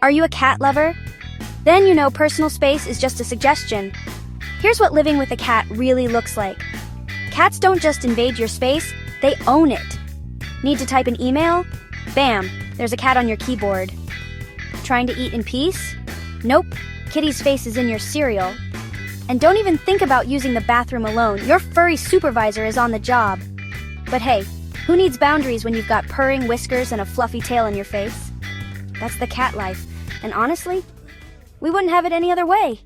Are you a cat lover? Then you know personal space is just a suggestion. Here's what living with a cat really looks like. Cats don't just invade your space, they own it. Need to type an email? Bam, there's a cat on your keyboard. Trying to eat in peace? Nope, Kitty's face is in your cereal. And don't even think about using the bathroom alone. Your furry supervisor is on the job. But hey, who needs boundaries when you've got purring whiskers and a fluffy tail in your face? That's the cat life. And honestly, we wouldn't have it any other way.